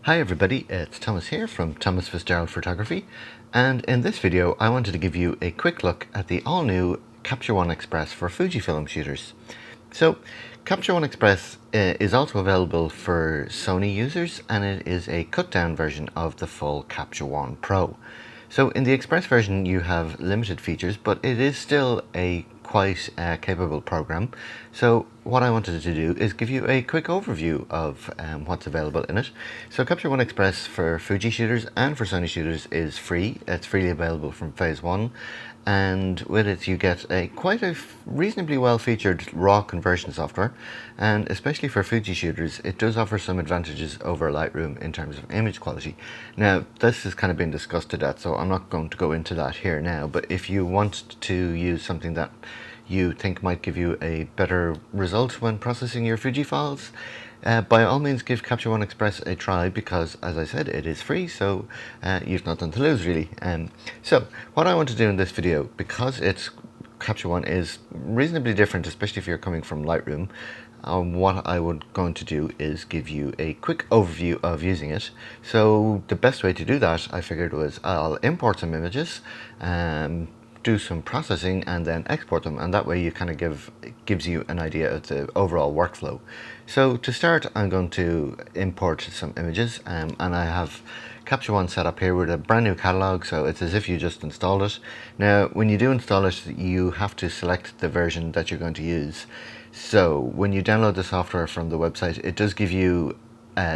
Hi everybody, it's Thomas here from Thomas Fitzgerald Photography, and in this video I wanted to give you a quick look at the all-new Capture One Express for Fujifilm shooters. So Capture One Express is also available for Sony users, and it is a cut-down version of the full Capture One Pro. So in the Express version you have limited features, but it is still a quite capable program. So what I wanted to do is give you a quick overview of what's available in it. So Capture One Express for Fuji shooters and for Sony shooters is free. It's freely available from phase 1, and with it you get quite a reasonably well featured raw conversion software, and especially for Fuji shooters it does offer some advantages over Lightroom in terms of image quality. Now this has kind of been discussed to death, so I'm not going to go into that here now, but if you want to use something that you think might give you a better result when processing your Fuji files, by all means give Capture One Express a try, because as I said it is free, so you've nothing to lose really. So what I want to do in this video, because Capture One is reasonably different, especially if you're coming from Lightroom, what I would going to do is give you a quick overview of using it. So the best way to do that, I figured, was I'll import some images, do some processing, and then export them, and that way you kind of gives you an idea of the overall workflow. So to start I'm going to import some images, and I have Capture One set up here with a brand new catalog, so it's as if you just installed it. Now when you do install it you have to select the version that you're going to use. So when you download the software from the website, it does give you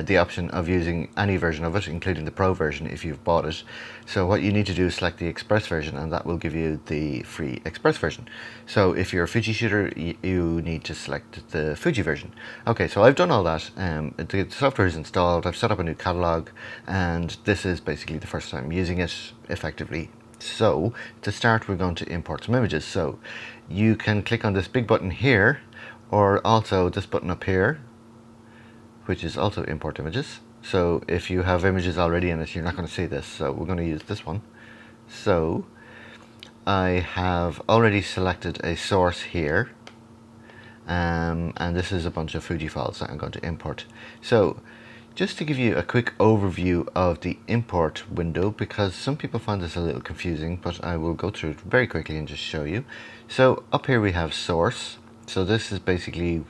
the option of using any version of it, including the Pro version if you've bought it. So what you need to do is select the Express version, and that will give you the free Express version. So if you're a Fuji shooter you need to select the Fuji version. Okay, so I've done all that. The software is installed, I've set up a new catalog, and this is basically the first time using it effectively. So to start we're going to import some images. So you can click on this big button here, or also this button up here, which is also import images. So if you have images already in it you're not going to see this, so we're going to use this one. So I have already selected a source here, and this is a bunch of Fuji files that I'm going to import. So just to give you a quick overview of the import window, because some people find this a little confusing, but I will go through it very quickly and just show you. So up here we have source. So this is basically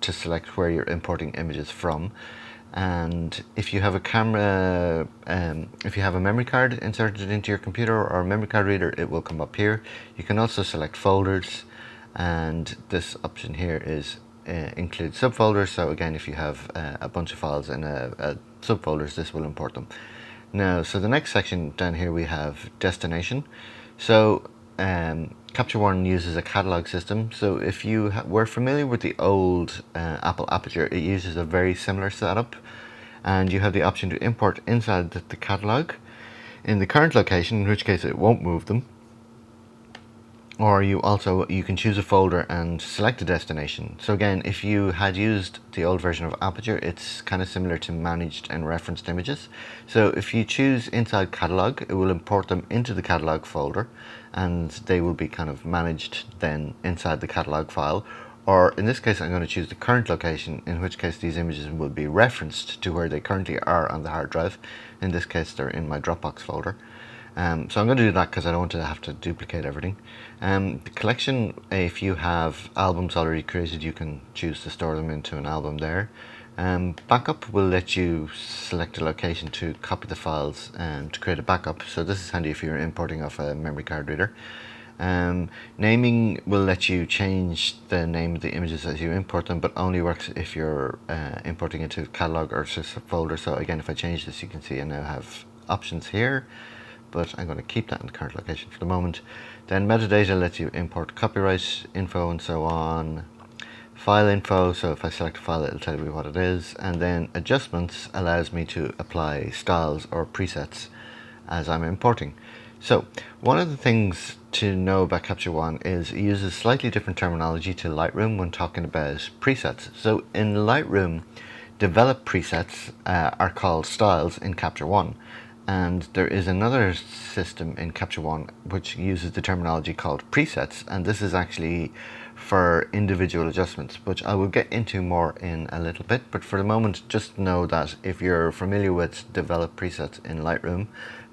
to select where you're importing images from, and if you have a camera, if you have a memory card inserted into your computer or a memory card reader, it will come up here. You can also select folders, and this option here is include subfolders. So again, if you have a bunch of files in a subfolders, this will import them. Now, so the next section down here we have destination. So Capture One uses a catalog system, so if you were familiar with the old Apple Aperture, it uses a very similar setup, and you have the option to import inside the catalog in the current location, in which case it won't move them, or you can choose a folder and select a destination. So again, if you had used the old version of Aperture, it's kind of similar to managed and referenced images. So if you choose inside catalog, it will import them into the catalog folder, and they will be kind of managed then inside the catalog file. Or in this case I'm going to choose the current location, in which case these images will be referenced to where they currently are on the hard drive. In this case they're in my Dropbox folder. So I'm going to do that because I don't want to have to duplicate everything. The collection, if you have albums already created, you can choose to store them into an album there. Backup will let you select a location to copy the files and to create a backup. So this is handy if you're importing off a memory card reader. Naming will let you change the name of the images as you import them, but only works if you're importing into a catalog or just a folder. So again, if I change this, you can see I now have options here, but I'm going to keep that in the current location for the moment. Then metadata lets you import copyright info and so on. File info, so if I select a file it'll tell me what it is. And then adjustments allows me to apply styles or presets as I'm importing. So one of the things to know about Capture One is it uses slightly different terminology to Lightroom when talking about presets. So in Lightroom, developed presets are called styles in Capture One. And there is another system in Capture One which uses the terminology called presets, and this is actually for individual adjustments, which I will get into more in a little bit. But for the moment, just know that if you're familiar with developed presets in Lightroom,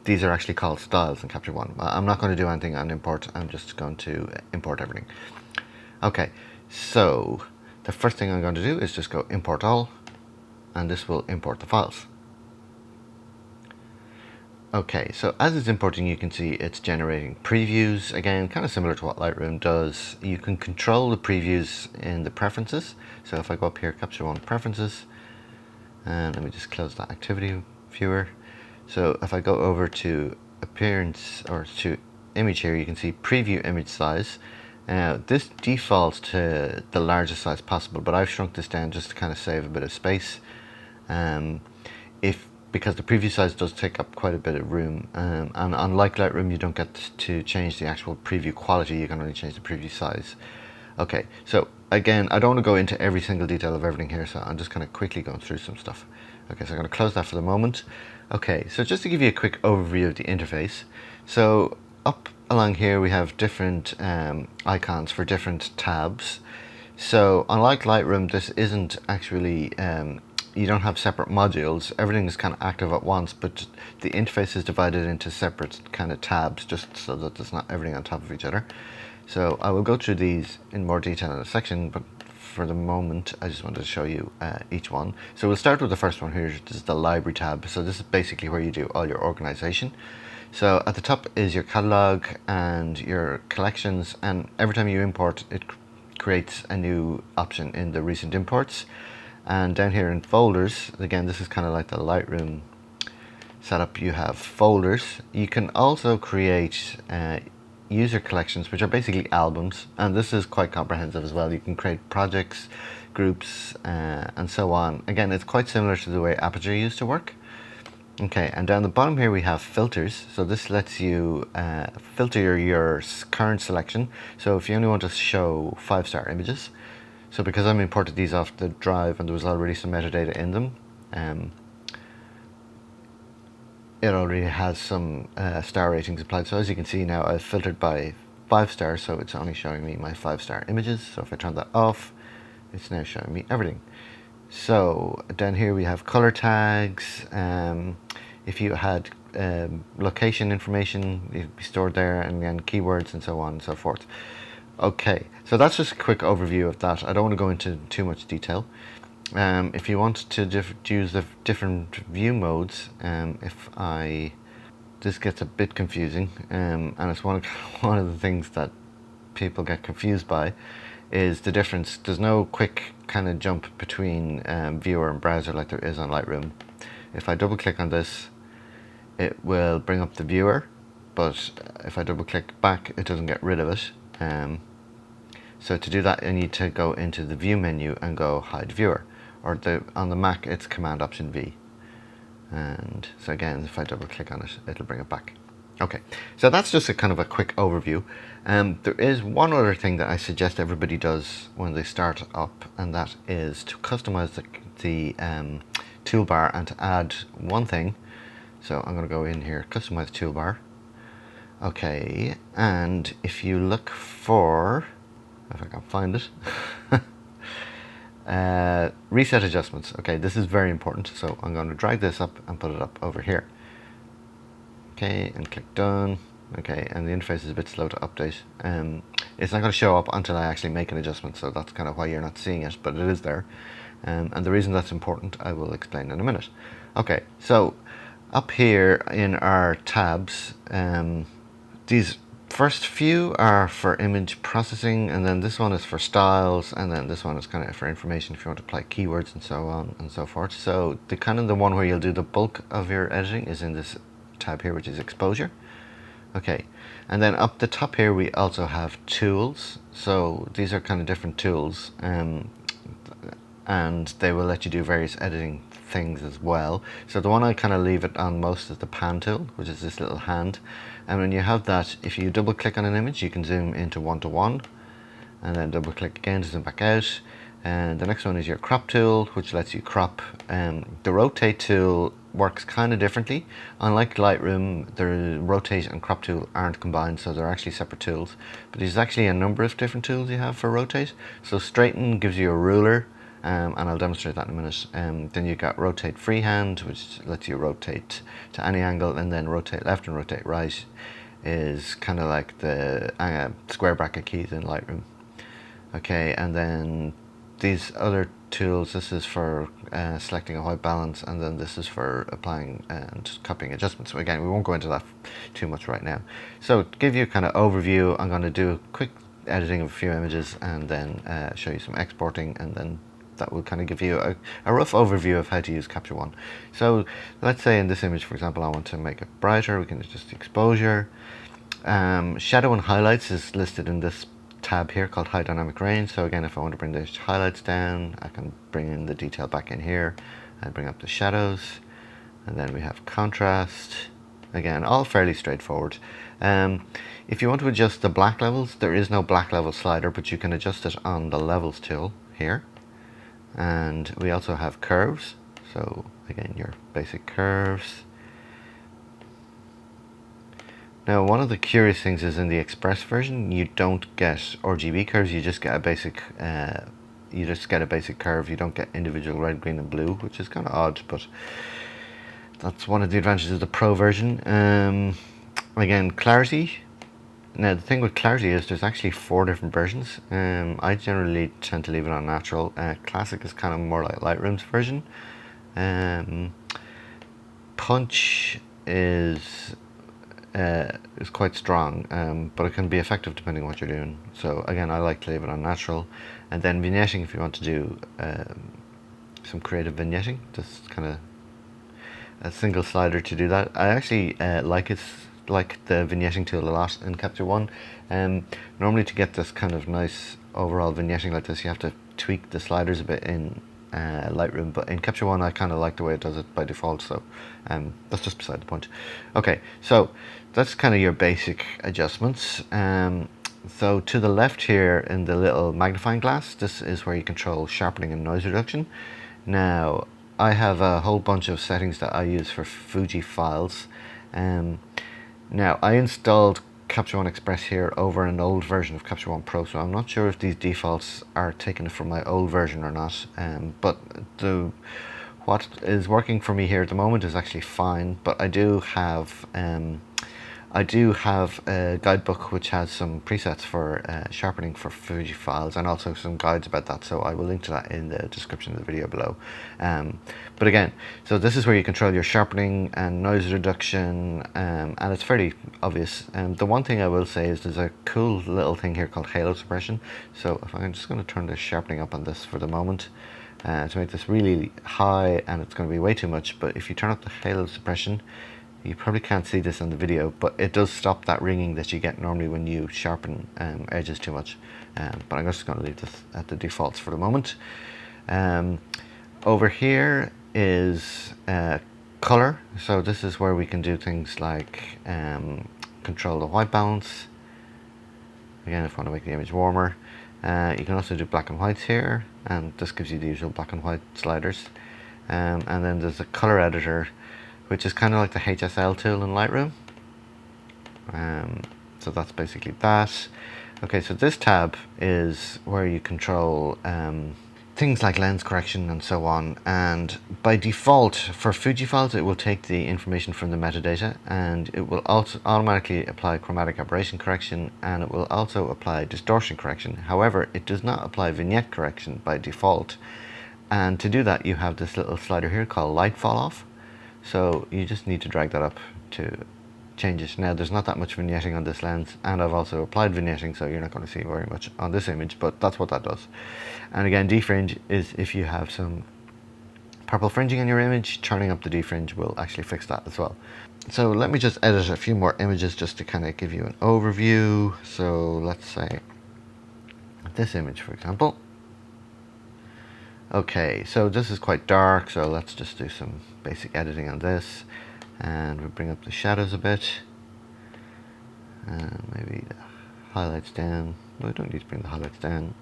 these are actually called styles in Capture One. I'm not going to do anything on import, I'm just going to import everything. Okay, so the first thing I'm going to do is just go import all, and this will import the files. Okay, so as it's importing, you can see it's generating previews. Again, kind of similar to what Lightroom does. You can control the previews in the preferences. So if I go up here, Capture One Preferences, and let me just close that activity viewer. So if I go over to Appearance, or to Image here, you can see Preview Image Size. This defaults to the largest size possible, but I've shrunk this down just to kind of save a bit of space. Because the preview size does take up quite a bit of room, and unlike Lightroom, you don't get to change the actual preview quality, you can only change the preview size. Okay, so again, I don't want to go into every single detail of everything here, so I'm just kind of quickly going through some stuff. Okay, so I'm going to close that for the moment. Okay, so just to give you a quick overview of the interface, so up along here we have different icons for different tabs. So unlike Lightroom, this isn't actually you don't have separate modules. Everything is kind of active at once, but the interface is divided into separate kind of tabs, just so that there's not everything on top of each other. So I will go through these in more detail in a section, but for the moment I just wanted to show you each one. So we'll start with the first one here. This is the library tab. So this is basically where you do all your organization. So at the top is your catalog and your collections, and every time you import, it creates a new option in the recent imports. And down here in folders, again, this is kind of like the Lightroom setup. You have folders. You can also create user collections, which are basically albums, and this is quite comprehensive as well. You can create projects, groups, and so on. Again, it's quite similar to the way Aperture used to work. Okay, and down the bottom here we have filters. So this lets you filter your current selection. So if you only want to show 5-star images, so because I'm imported these off the drive and there was already some metadata in them, it already has some star ratings applied. So as you can see now, I've filtered by 5 stars, so it's only showing me my 5-star images. So if I turn that off, it's now showing me everything. So down here we have color tags. If you had location information, it'd be stored there, and then keywords and so on and so forth. Okay, so that's just a quick overview of that. I don't want to go into too much detail. If you want to use the different view modes, this gets a bit confusing, and it's one of the things that people get confused by, is the difference. There's no quick kind of jump between viewer and browser like there is on Lightroom. If I double click on this, it will bring up the viewer, but if I double click back, it doesn't get rid of it. So to do that, I need to go into the view menu and go hide viewer, or on the Mac it's Command Option V. And so again, if I double click on it, it'll bring it back. Okay, so that's just a kind of a quick overview. There is one other thing that I suggest everybody does when they start up, and that is to customize the toolbar and to add one thing. So I'm going to go in here, customize toolbar. Okay, and if you look for, if I can find it, reset adjustments. Okay, this is very important, so I'm going to drag this up and put it up over here. Okay, and click done. Okay, and the interface is a bit slow to update. It's not going to show up until I actually make an adjustment, so that's kind of why you're not seeing it, but it is there. And the reason that's important, I will explain in a minute. Okay, so up here in our tabs, these first few are for image processing, and then this one is for styles, and then this one is kind of for information if you want to apply keywords and so on and so forth. So the one where you'll do the bulk of your editing is in this tab here, which is exposure. Okay, and then up the top here we also have tools. So these are kind of different tools, and they will let you do various editing things as well. So the one I kind of leave it on most is the pan tool, which is this little hand. And when you have that, if you double click on an image, you can zoom into 1:1, and then double click again to zoom back out. And the next one is your crop tool, which lets you crop. The rotate tool works kind of differently. Unlike Lightroom, the rotate and crop tool aren't combined, so they're actually separate tools. But there's actually a number of different tools you have for rotate. So straighten gives you a ruler, and I'll demonstrate that in a minute. Then you got rotate freehand, which lets you rotate to any angle, and then rotate left and rotate right is kind of like the square bracket keys in Lightroom. Okay, and then these other tools, this is for selecting a white balance, and then this is for applying and copying adjustments. So again, we won't go into that too much right now. So to give you a kind of overview, I'm going to do a quick editing of a few images and then show you some exporting, and then that will kind of give you a rough overview of how to use Capture One. So let's say in this image, for example, I want to make it brighter. We can adjust the exposure. Shadow and highlights is listed in this tab here called High Dynamic Range. So again, if I want to bring the highlights down, I can bring in the detail back in here and bring up the shadows. And then we have contrast. Again, all fairly straightforward. If you want to adjust the black levels, there is no black level slider, but you can adjust it on the levels tool here. And we also have curves. So again, your basic curves. Now, one of the curious things is in the Express version, you don't get RGB curves. You just get a basic, curve. You don't get individual red, green, and blue, which is kind of odd, but that's one of the advantages of the Pro version. Again, clarity. Now, the thing with clarity is there's actually 4 different versions. I generally tend to leave it on natural. Classic is kind of more like Lightroom's version. Punch is quite strong, but it can be effective depending on what you're doing. So again, I like to leave it on natural. And then vignetting, if you want to do some creative vignetting, just kind of a single slider to do that. I actually like the vignetting tool a lot in Capture One. Normally to get this kind of nice overall vignetting like this, you have to tweak the sliders a bit in Lightroom, but in Capture One I kind of like the way it does it by default, so that's just beside the point. Okay, so that's kind of your basic adjustments. So to the left here in the little magnifying glass, this is where you control sharpening and noise reduction. Now I have a whole bunch of settings that I use for Fuji files. Now I installed Capture One Express here over an old version of Capture One Pro, so I'm not sure if these defaults are taken from my old version or not, but what is working for me here at the moment is actually fine. But I do have a guidebook which has some presets for sharpening for Fuji files, and also some guides about that, so I will link to that in the description of the video below. But again, so this is where you control your sharpening and noise reduction, and it's fairly obvious. The one thing I will say is there's a cool little thing here called halo suppression. So if I'm just going to turn the sharpening up on this for the moment, to make this really high, and it's going to be way too much, but if you turn up the halo suppression, you probably can't see this on the video, but it does stop that ringing that you get normally when you sharpen edges too much. But I'm just going to leave this at the defaults for the moment. Over here is color. So this is where we can do things like control the white balance. Again, if I want to make the image warmer. You can also do black and whites here, and this gives you the usual black and white sliders. And then there's a color editor, which is kind of like the HSL tool in Lightroom. So that's basically that. Okay, so this tab is where you control things like lens correction and so on, and by default for Fuji files it will take the information from the metadata, and it will also automatically apply chromatic aberration correction, and it will also apply distortion correction. However, it does not apply vignette correction by default, and to do that you have this little slider here called light fall off. So you just need to drag that up to change it. Now there's not that much vignetting on this lens, and I've also applied vignetting, so you're not going to see very much on this image, but that's what that does. And again, defringe is if you have some purple fringing in your image, turning up the defringe will actually fix that as well. So let me just edit a few more images just to kind of give you an overview. So let's say this image, for example. Okay, so this is quite dark, so let's just do some basic editing on this, and we'll bring up the shadows a bit, and maybe the highlights down. No, we don't need to bring the highlights down.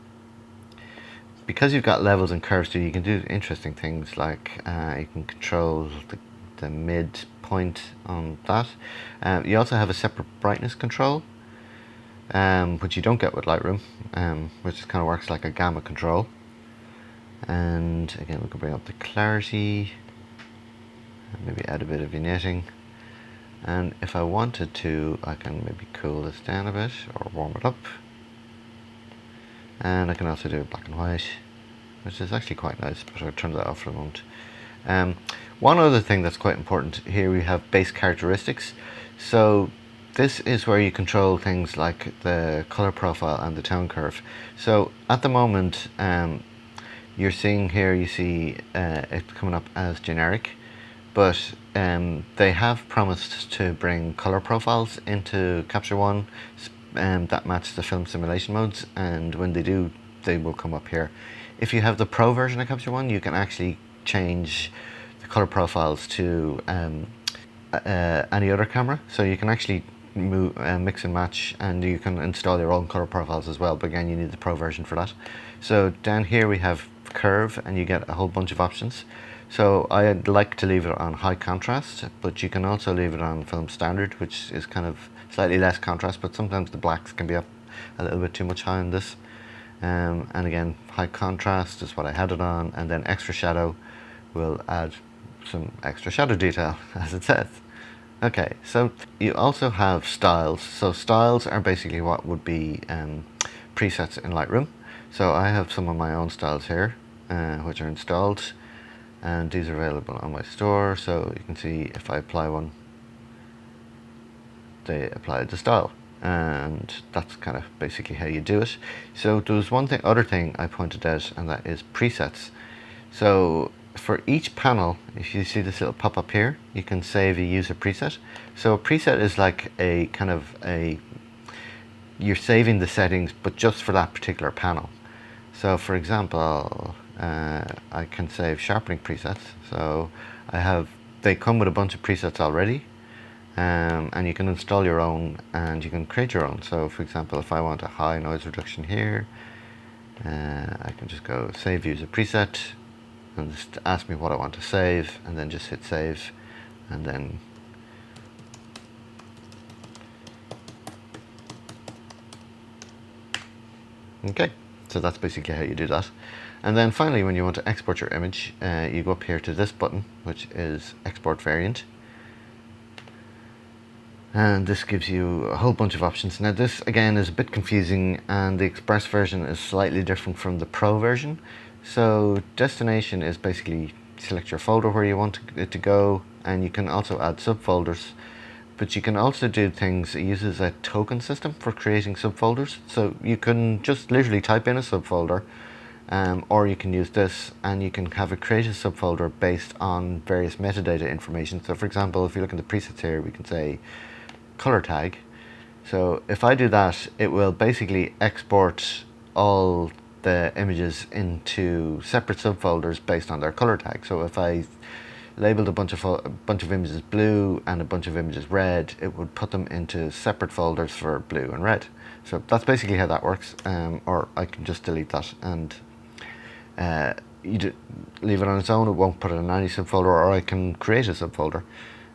Because you've got levels and curves too, you can do interesting things like you can control the midpoint on that. You also have a separate brightness control, which you don't get with Lightroom, which kind of works like a gamma control. And again, we can bring up the clarity, and maybe add a bit of vignetting. And if I wanted to, I can maybe cool this down a bit or warm it up. And I can also do black and white, which is actually quite nice, but I'll turn that off for a moment. One other thing that's quite important here, we have base characteristics. So this is where you control things like the color profile and the tone curve. So at the moment, you're seeing here, you see it coming up as generic, but they have promised to bring color profiles into Capture One that match the film simulation modes, and when they do, they will come up here. If you have the Pro version of Capture One, you can actually change the color profiles to any other camera, so you can actually mix and match, and you can install your own color profiles as well, but again, you need the Pro version for that. So down here we have curve, and you get a whole bunch of options. So I'd like to leave it on high contrast, but you can also leave it on film standard, which is kind of slightly less contrast, but sometimes the blacks can be up a little bit too much high on this. And again, high contrast is what I had it on, and then extra shadow will add some extra shadow detail, as it says. Okay, so you also have styles. So styles are basically what would be presets in Lightroom. So I have some of my own styles here, which are installed, and these are available on my store. So you can see if I apply one, they apply the style, and that's kind of basically how you do it. So there's one other thing I pointed out, and that is presets. So for each panel, if you see this little pop up here, you can save a user preset. So a preset is like a kind of you're saving the settings, but just for that particular panel. So for example, I can save sharpening presets. So they come with a bunch of presets already, and you can install your own, and you can create your own. So for example, if I want a high noise reduction here, I can just go save user preset, and just ask me what I want to save, and then just hit save, and then okay, so that's basically how you do that. And then finally, when you want to export your image, you go up here to this button, which is export variant, and this gives you a whole bunch of options. Now this again is a bit confusing, and the Express version is slightly different from the Pro version. So destination is basically select your folder where you want it to go, and you can also add subfolders, but you can also do things. It uses a token system for creating subfolders, so you can just literally type in a subfolder, or you can use this, and you can have it create a subfolder based on various metadata information. So for example, if you look in the presets here, we can say color tag. So if I do that, it will basically export all the images into separate subfolders based on their color tag. So if I labeled a bunch of images blue and a bunch of images red, it would put them into separate folders for blue and red. So that's basically how that works. Or I can just delete that, and leave it on its own. It won't put it in any subfolder, or I can create a subfolder.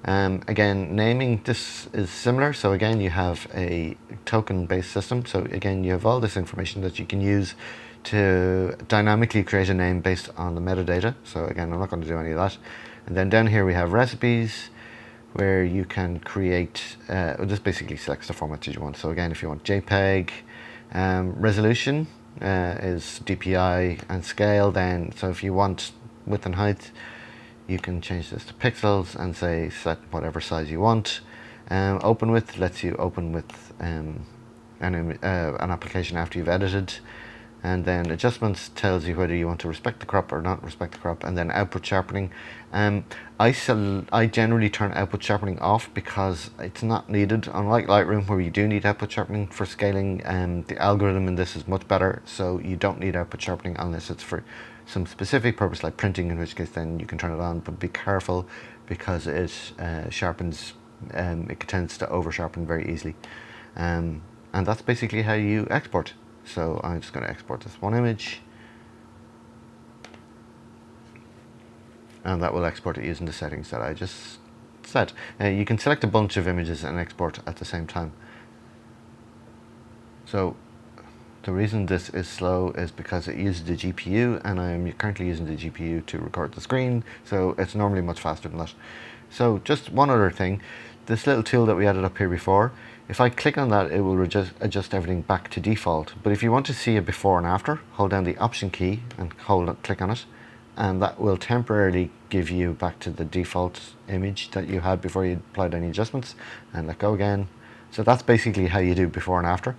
Again, naming this is similar. So again, you have a token-based system. So again, you have all this information that you can use to dynamically create a name based on the metadata. So again, I'm not going to do any of that. And then down here we have recipes, where you can create, this basically selects the format that you want. So again, if you want JPEG, resolution is DPI, and scale then, so if you want width and height, you can change this to pixels and say set whatever size you want. Open with lets you open with an application after you've edited, and then adjustments tells you whether you want to respect the crop or not respect the crop. And then output sharpening, I generally turn output sharpening off because it's not needed, unlike Lightroom where you do need output sharpening for scaling. The algorithm in this is much better, so you don't need output sharpening unless it's for some specific purpose like printing, in which case then you can turn it on. But be careful, because it sharpens, it tends to over sharpen very easily, and that's basically how you export. So I'm just going to export this one image, and that will export it using the settings that I just instead. You can select a bunch of images and export at the same time. So the reason this is slow is because it uses the GPU, and I'm currently using the GPU to record the screen, so it's normally much faster than that. So just one other thing, this little tool that we added up here before, if I click on that, it will adjust everything back to default. But if you want to see a before and after, hold down the Option key and click on it, and that will temporarily give you back to the default image that you had before you applied any adjustments, and let go again. So that's basically how you do before and after.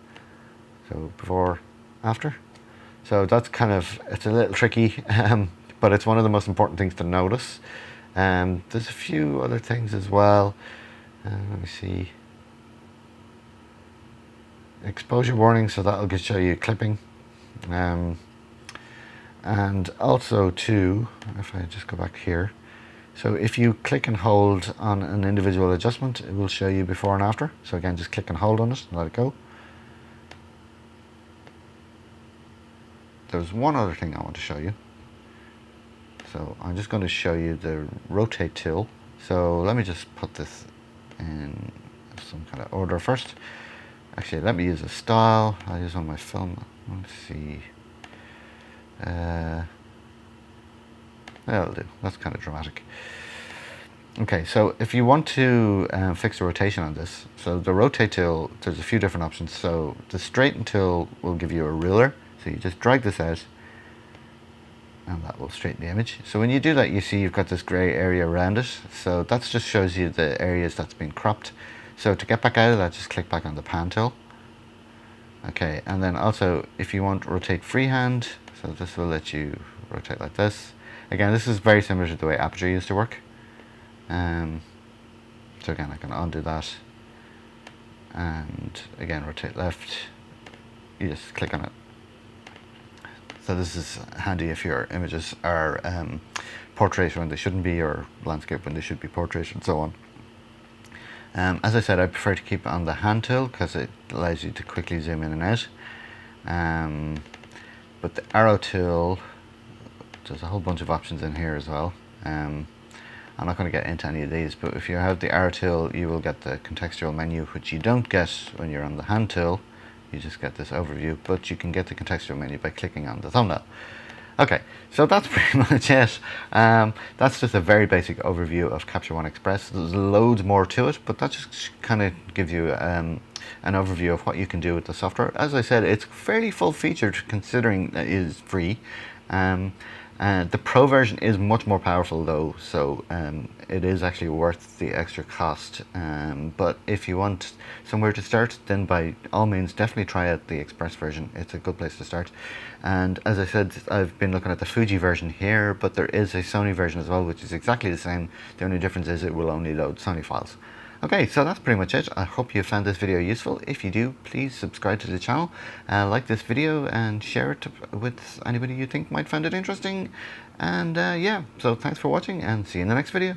So before, after. So that's kind of, it's a little tricky, but it's one of the most important things to notice. There's a few other things as well. Let me see. Exposure warning, so that'll just show you clipping. And also too, if I just go back here, so if you click and hold on an individual adjustment, it will show you before and after. So again, just click and hold on it and let it go. There's one other thing I want to show you. So I'm just going to show you the rotate tool. So let me just put this in some kind of order first. Actually, let me use a style. I'll use on my film. Let's see. That'll do. That's kind of dramatic. Okay, so if you want to fix the rotation on this, so the rotate tool, there's a few different options. So the straighten tool will give you a ruler. So you just drag this out and that will straighten the image. So when you do that, you see you've got this grey area around it. So that just shows you the areas that's been cropped. So to get back out of that, just click back on the pan tool. Okay, and then also if you want rotate freehand, so this will let you rotate like this. Again, this is very similar to the way aperture used to work. So again, I can undo that. And again, rotate left. You just click on it. So this is handy if your images are portrait when they shouldn't be, or landscape when they should be portrait, and so on. As I said, I prefer to keep on the hand tool because it allows you to quickly zoom in and out. But the arrow tool, there's a whole bunch of options in here as well. I'm not going to get into any of these, but if you have the arrow tool, you will get the contextual menu, which you don't get when you're on the hand tool. You just get this overview, but you can get the contextual menu by clicking on the thumbnail. Okay, so that's pretty much it. That's just a very basic overview of Capture One Express. There's loads more to it, but that just kind of gives you an overview of what you can do with the software. As I said, it's fairly full-featured considering it is free. The Pro version is much more powerful though, so it is actually worth the extra cost. But if you want somewhere to start, then by all means definitely try out the Express version. It's a good place to start. And as I said, I've been looking at the Fuji version here, but there is a Sony version as well, which is exactly the same. The only difference is it will only load Sony files. Okay, so that's pretty much it. I hope you found this video useful. If you do, please subscribe to the channel, like this video, and share it with anybody you think might find it interesting. And yeah, so thanks for watching, and see you in the next video.